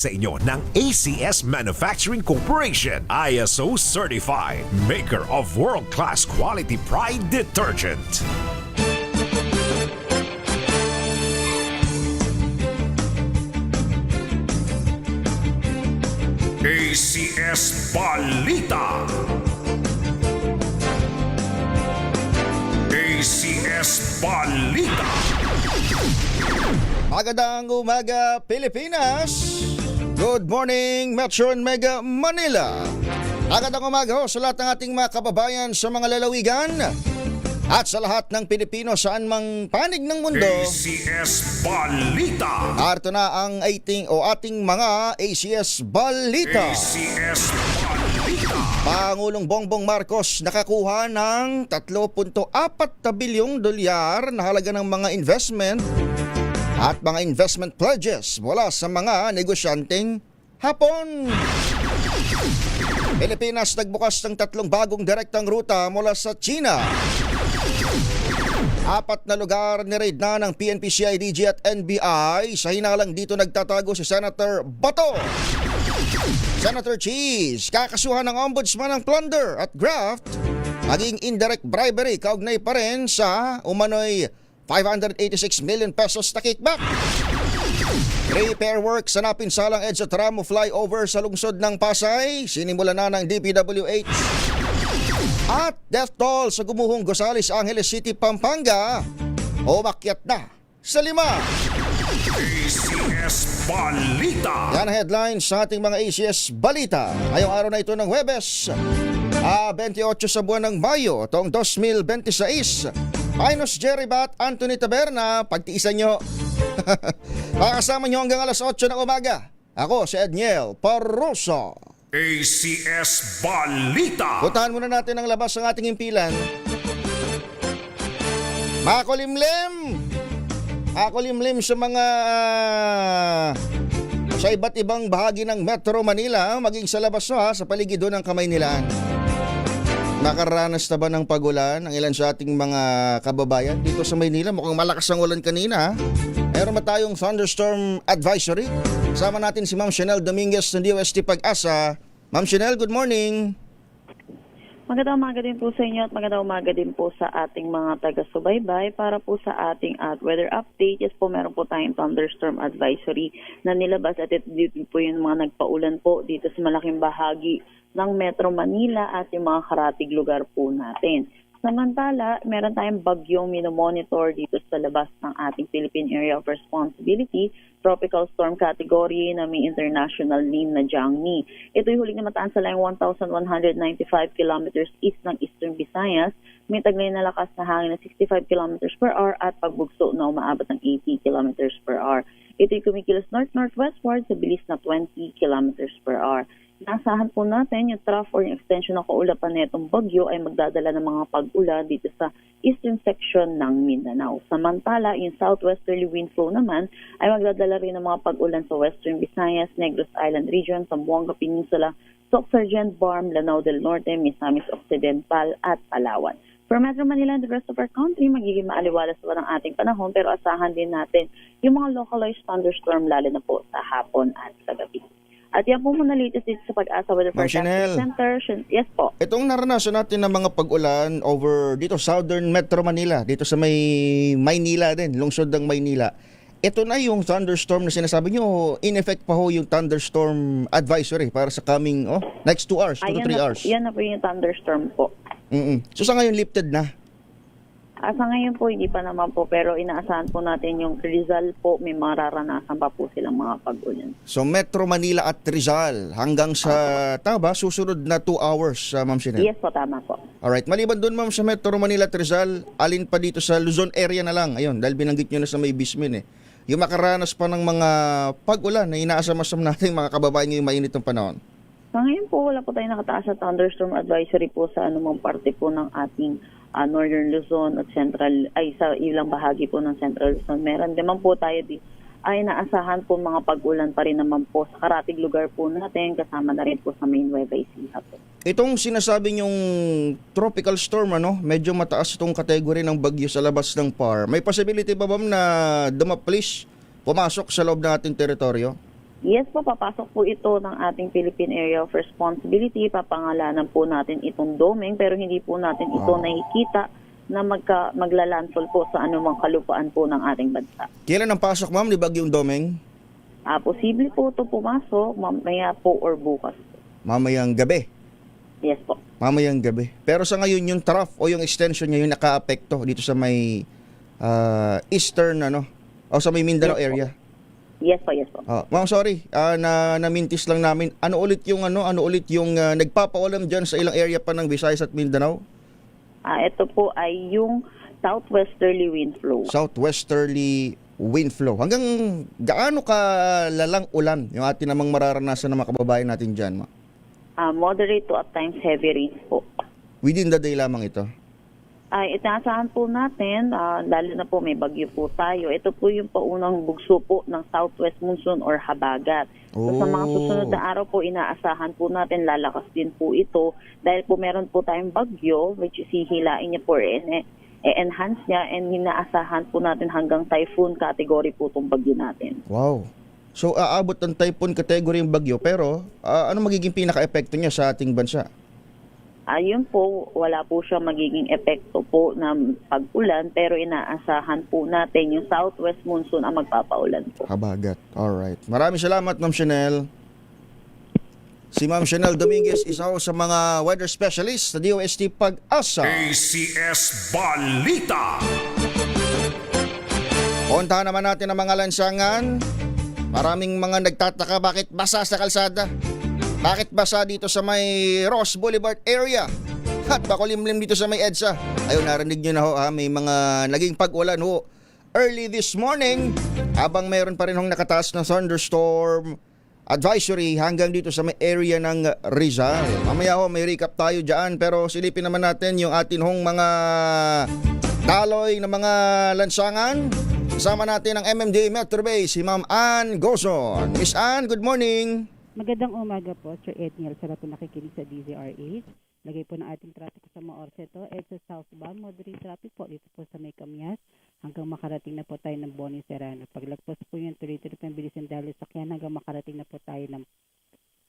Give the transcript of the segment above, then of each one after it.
sa inyo ng ACS Manufacturing Corporation, ISO certified, maker of world-class quality pride detergent. ACS Balita. ACS Balita. Magandang umaga, Pilipinas! Good morning, Metro and Mega Manila! Magandang umaga ho sa lahat ng ating mga kababayan sa mga lalawigan at sa lahat ng Pilipino saan mang panig ng mundo. ACS Balita. Narito na ang ating mga ACS Balita. ACS Balita. Pangulong Bongbong Marcos nakakuha ng 3.4 bilyong dolyar na halaga ng mga investment at mga investment pledges mula sa mga negosyanteng Hapon. Pilipinas nagbukas ng 3 bagong direktang ruta mula sa China. 4 na lugar ni-raid na ng PNP, CIDG at NBI. Sa hinalang dito nagtatago si Senator Bato. Senator Cheese, kakasuhan ng ombudsman ng plunder at graft, maging indirect bribery kaugnay pa rin sa umano'y 586 million pesos na kickback. Repair work sa napinsalang EDSA Tramo flyover sa lungsod ng Pasay, sinimula na ng DPWH. At death toll sa gumuhong Gozales Angeles City, Pampanga, umakyat na sa 5. ACS Balita. Yan ang headlines sa ating mga ACS Balita. Ngayong araw na ito ng Huwebes, 28 sa buwan ng Mayo, taong 2026. Minus Jerry Bat, Anthony Taberna, pagtiisan nyo. Makakasama nyo hanggang alas 8 ng umaga. Ako si Edniel Parroso. ACS Balita. Puntahan muna natin ang labas ng ating impilan. Makulimlim sa mga sa iba't ibang bahagi ng Metro Manila, maging sa labas sa paligid ng Kamaynilaan. Nakaranas na ba ng pagulan ang ilan sa ating mga kababayan dito sa Maynila? Mukhang malakas ang ulan kanina. Meron ba tayong thunderstorm advisory? Kasama natin si Ma'am Chanel Dominguez ng DOST Pag-asa. Ma'am Chanel, good morning. Magandang umaga din po sa inyo at magandang umaga din po sa ating mga taga-subaybay. Para po sa ating weather update, yes po, meron po tayong thunderstorm advisory na nilabas at dito po yung mga nagpaulan po dito sa malaking bahagi ng Metro Manila at yung mga karatig lugar po natin. Samantala, meron tayong bagyong minomonitor dito sa labas ng ating Philippine Area of Responsibility, tropical storm category na may international name na Jiangni. Ito'y huling namataan sa layong 1,195 kilometers east ng Eastern Visayas. May taglay na lakas na hangin na 65 kilometers per hour at pagbugso na umaabot ng 80 kilometers per hour. Ito'y kumikilos north-northwestward sa bilis na 20 kilometers per hour. Naasahan po natin yung trough or yung extension ng kaulapan na itong bagyo ay magdadala ng mga pag-ulan dito sa eastern section ng Mindanao. Samantala, yung southwesterly wind flow naman ay magdadala rin ng mga pag-ulan sa western Visayas, Negros Island region, Zamboanga Peninsula, Soc-Sargent, Barm, Lanao del Norte, Misamis Occidental at Palawan. For Metro Manila and the rest of our country, magiging maaliwalas pa ng ating panahon pero asahan din natin yung mga localized thunderstorm lalo na po sa hapon at sa gabi. At yan po muna latest dito sa Pag-asa Weather Forecasting Center. Yes po. Itong naranasan natin ng mga pag-ulan over dito southern Metro Manila, dito sa may Maynila din, lungsod ng Maynila. Ito na yung thunderstorm na sinasabi nyo, in effect pa ho yung thunderstorm advisory para sa coming next 2 hours, 2 to 3 hours. Yan na po yung thunderstorm po. So sa ngayon lifted na? Sa ngayon po, hindi pa naman po, pero inaasahan po natin yung Rizal po, may mararanasan pa po silang mga pag-ulan. So Metro Manila at Rizal hanggang sa, tama ba, susunod na 2 hours, Ma'am Chanel? Yes po, tama po. Alright, maliban doon Ma'am sa Metro Manila at Rizal, alin pa dito sa Luzon area na lang, ayun, dahil binanggit nyo na sa may Bismin yung makaranas pa ng mga pag-ulan na inaasam-asam natin mga kababayan ngayong mainit ng panahon. Sa ngayon po, wala po tayong nakataas sa thunderstorm advisory po sa anumang parte po ng ating Northern Luzon at Central, sa ilang bahagi po ng Central Luzon. Meron naman po tayo ay naasahan po mga pag-ulan pa rin naman po sa karatig lugar po natin, kasama na rin po sa main Nueva Ecija po. Itong sinasabi nyong tropical storm, medyo mataas itong kategory ng bagyo sa labas ng PAR. May possibility ba na dumaplis, pumasok sa loob ng ating teritoryo? Yes po, papasok po ito ng ating Philippine Area of Responsibility. Papangalanan po natin itong doming pero hindi po natin ito nakikita na maglalandfall po sa anumang kalupaan po ng ating bansa. Kailan ang pasok, ma'am, ni Bagyong Domeng? Posible po ito pumasok mamaya po or bukas. Mamayang gabi. Yes po. Mamayang gabi. Pero sa ngayon, yung trough o yung extension niya yung naka-apekto dito sa may eastern, o sa may Mindanao Yes po. area. Yes po, yes po. Ma'am, sorry, namintis lang namin. Ano ulit yung nagpapaulam diyan sa ilang area pa ng Visayas at Mindanao? Ito po ay yung southwesterly wind flow. Southwesterly wind flow. Hanggang gaano ka lalang ulan yung atin namang mararanasan ng mga kababayan natin diyan, ma'am? Moderate to at times heavy rains po. Within the day lamang ito. Inaasahan po natin, lalo na po may bagyo po tayo. Ito po yung paunang bugso po ng southwest monsoon or habagat. So, sa mga susunod na araw po, inaasahan po natin lalakas din po ito dahil po meron po tayong bagyo which is hihilain niya po enhance niya and inaasahan po natin hanggang typhoon category po itong bagyo natin. Wow. So aabot ng typhoon category yung bagyo pero ano magiging pinaka-epekto niya sa ating bansa? Ayun po, wala po siya magiging epekto po ng pag-ulan pero inaasahan po natin yung southwest monsoon ang magpapaulan po. Habagat. Alright. Maraming salamat, Ma'am Chanel. Si Ma'am Chanel Dominguez, isa sa mga weather specialist sa DOST Pag-asa. ACS Balita. Puntahan naman natin ang mga lansangan. Maraming mga nagtataka bakit basa sa kalsada. Bakit basa dito sa may Ross Boulevard area? At bakulimlim dito sa may EDSA. Ayun, narinig nyo na ho, may mga naging pag-ulan ho early this morning habang mayroon pa rin hong nakataas na thunderstorm advisory hanggang dito sa may area ng Rizal. Mamaya ho, may recap tayo dyan pero silipin naman natin yung atin hong mga daloy na mga lansangan. Kasama natin ang MMDA Metro Base, si Ma'am Ann Gozon. Miss Ann, good morning. Magandang umaga po, Sir Edniel. Sarap po nakikinig sa DZRH. Lagay po ng ating traffic sa mga Orseto. EDSA southbound, moderate traffic po dito po sa may Camias. Hanggang makarating na po tayo ng Boni Serrano. Paglagpas po yung tuloy-tuloy po yung Bilisan Dalo Sakyan hanggang makarating na po tayo ng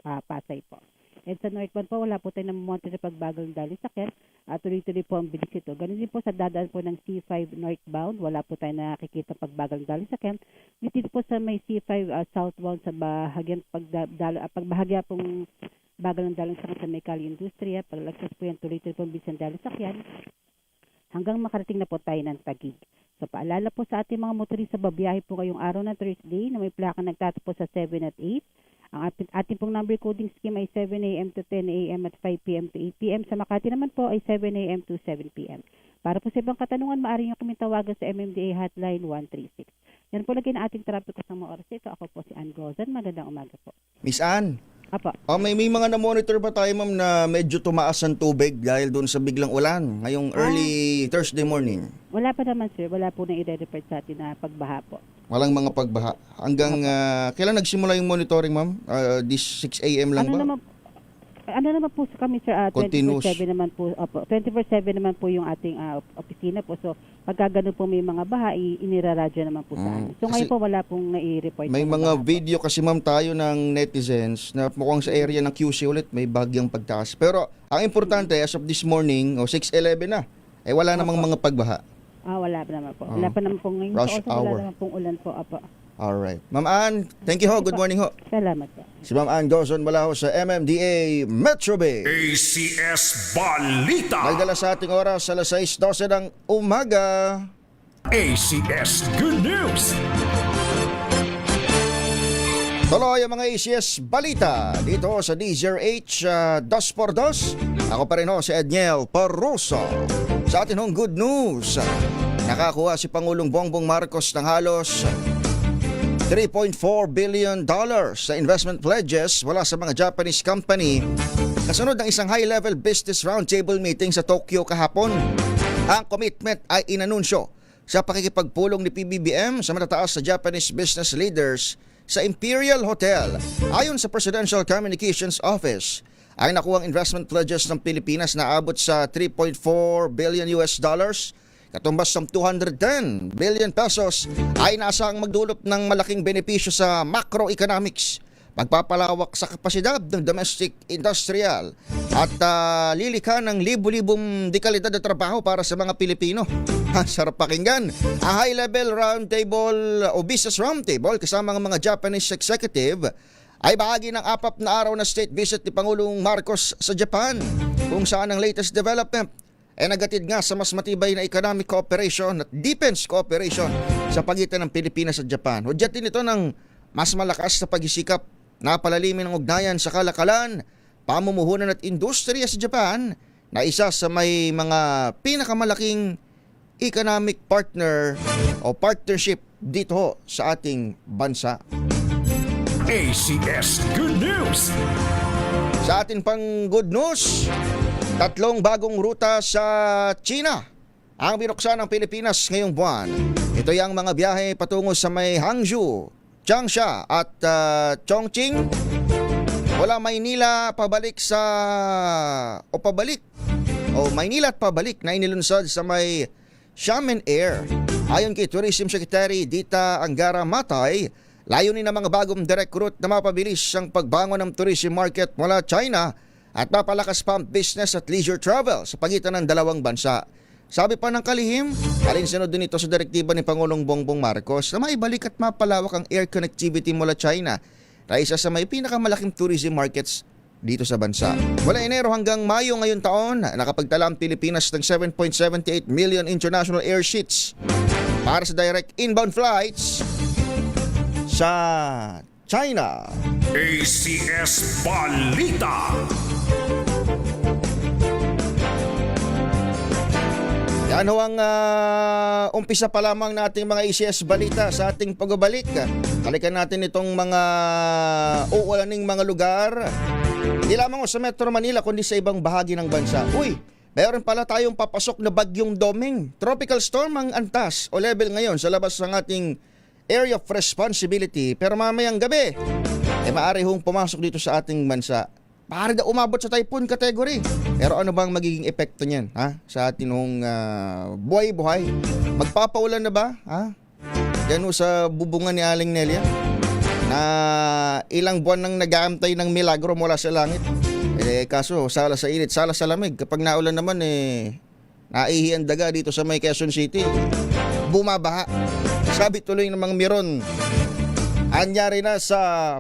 Pasay po. EDSA northbound po, wala po tayo ng monte na pagbagal ng Dalo Sakyan. Tuloy-tuloy po ang bilis ito. Ganun din po sa dadaan po ng C5 northbound, wala po tayo nakikita pagbagal ng Dalo Sakyan. Dito po sa may C5 southbound sa bahagyan pagbahagya pong bagal ng Dalo Sakyan sa may Kali Industriya. Paglagpas po yung tuloy-tuloy po ang Bilisan Dalo Sakyan hanggang makarating na po tayo ng Taguig. So paalala po sa ating mga motorista, babiyahe po kayong araw ng Thursday na may plaka nagtatapos sa 7 at 8. Ang ating pong number coding scheme ay 7 a.m. to 10 a.m. at 5 p.m. to 8 p.m. Sa Makati naman po ay 7 a.m. to 7 p.m. Para po sa ibang katanungan, maaari nyo kami tawagan sa MMDA Hotline 136. Yan po lagi na ating trapiko sa mga oras ito. Ako po si Ann Gozan. Magandang umaga po. Miss Ann, Apa. may mga na-monitor ba tayo, ma'am, na medyo tumaas ang tubig dahil doon sa biglang ulan ngayong early Thursday morning? Wala pa naman, sir. Wala po na i-report sa atin na pagbaha po. Walang mga pagbaha. Hanggang kailan nagsimula yung monitoring, ma'am? This 6 a.m. lang ba? Ano naman po kami, sir, Continuous. 24/7 naman po. 24/7 naman po yung ating opisina po. So, pagka ganun po may mga baha, iniraradyo naman po sa amin. So, ngayon Kasi po wala pong nai-report. May po na mga baha po. video kasi, ma'am, tayo ng netizens na mukhang sa area ng QC ulit may bagyang pagtaas. Pero ang importante, as of this morning, 6:11 na, wala namang mga pagbaha. Wala pa naman po. Wala pa naman po ngayon. Rush So, hour. wala naman pong ulan po. Apa. Alright. Ma'am Ann, thank you ho. Good morning ho. Salamat po. Si Ma'am Ann Gozon mula ho sa MMDA Metro Bay. ACS Balita. Nagdala sa ating oras sa 6:12 ng umaga. ACS Good News. Tuloy ang mga ACS Balita dito sa DZRH 2x2. Ako pa rin ho si Edniel Parroso. Sa atin hong good news, nakakuha si Pangulong Bongbong Marcos ng halos $3.4 billion sa investment pledges mula sa mga Japanese company kasunod ng isang high-level business roundtable meeting sa Tokyo kahapon. Ang commitment ay inanunsyo sa pakikipagpulong ni PBBM sa matataas na Japanese business leaders sa Imperial Hotel. Ayon sa Presidential Communications Office, ay nakuhang investment pledges ng Pilipinas na abot sa $3.4 billion katumbas ng 210 billion pesos ay inaasahang magdulot ng malaking benepisyo sa macroeconomics magpapalawak sa kapasidad ng domestic industrial at lilikha ng libu-libong dekalidad na trabaho para sa mga Pilipino. Sarap pakinggan. A high-level roundtable o business roundtable kasama ng mga Japanese executive ay bahagi ng 4 na araw na state visit ni Pangulong Marcos sa Japan, kung saan ang latest development ay nagatid nga sa mas matibay na economic cooperation at defense cooperation sa pagitan ng Pilipinas at Japan. Hudyatin ito ng mas malakas na pagsisikap na palalimin ang ugnayan sa kalakalan, pamumuhunan at industriya sa Japan na isa sa may mga pinakamalaking economic partner o partnership dito sa ating bansa. ACS Good News. Sa atin pang good news, 3 bagong ruta sa China ang binuksan ng Pilipinas ngayong buwan. Ito yung mga biyahe patungo sa may Hangzhou, Changsha at Chongqing. Mula Maynila pabalik Maynila at pabalik na inilunsad sa may Xiamen Air. Ayon kay Tourism Secretary Dita Angara Matay, layunin ng mga bagong direct route na mapabilis ang pagbangon ng tourism market mula China at mapalakas pa ang business at leisure travel sa pagitan ng dalawang bansa. Sabi pa ng kalihim, alinsunod din ito sa direktiba ni Pangulong Bongbong Marcos na maibalik at mapalawak ang air connectivity mula China na isa sa may pinakamalaking tourism markets dito sa bansa. Mula Enero hanggang Mayo ngayon taon, nakapagtala ang Pilipinas ng 7.78 million international air seats para sa direct inbound flights sa China. ACS Balita. Yan ho ang umpisa pa lamang nating mga ACS Balita sa ating pagbabalik. Balikan natin itong mga uulaning mga lugar. Hindi lamang sa Metro Manila kundi sa ibang bahagi ng bansa. Uy, meron pala tayong papasok na bagyong Doming. Tropical storm ang antas o level ngayon sa labas ng ating area of responsibility. Pero mamayang gabi, maaari hong pumasok dito sa ating bansa. Para daw umabot sa typhoon category. Pero ano bang magiging epekto niyan sa ating buhay-buhay? Magpapaulan na ba? Yan sa bubungan ni Aling Nelia na ilang buwan nang nag-aantay ng milagro mula sa langit. Kaso sala sa init, sala sa lamig. Kapag naulan naman naihi ang daga dito sa may Quezon City. Bumabaha. Sabi tuloy ng mga Miron, anyari na sa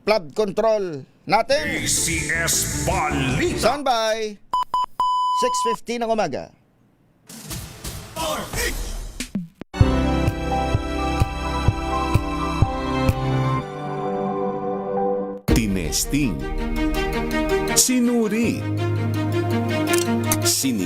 flood control natin. ACS Balita. Standby. 6:15 ng umaga. Tinesting. Sinuri. Sini